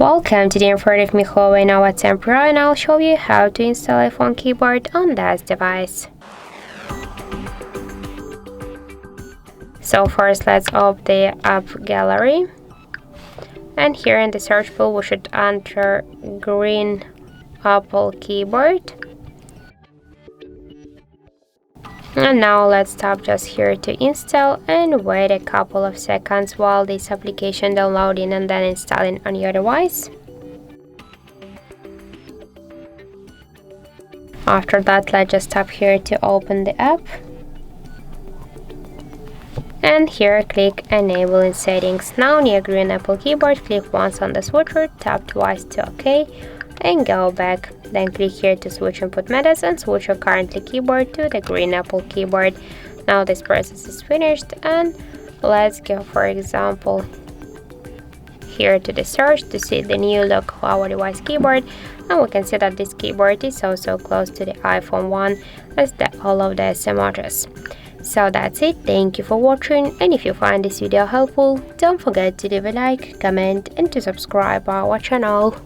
Welcome to the info of my HUAWEI Nova 10 Pro, and I'll show you how to install iPhone keyboard on this device. So first let's open the app gallery, and here in the search bar we should enter green Apple keyboard. And now let's tap just here to install and wait a couple of seconds while this application downloading and then installing on your device. After that, let's just tap here to open the app. And here click enable in settings. Now near green Apple keyboard, click once on the switcher, tap twice to OK and go back. Then click here to switch input methods and switch your currently keyboard to the green Apple keyboard. Now this process is finished, and let's go for example here to the search to see the new look of our device keyboard, and we can see that this keyboard is also close to the iPhone 1 as all of the same address. So that's it, thank you for watching, and if you find this video helpful, don't forget to leave a like, comment and to subscribe our channel.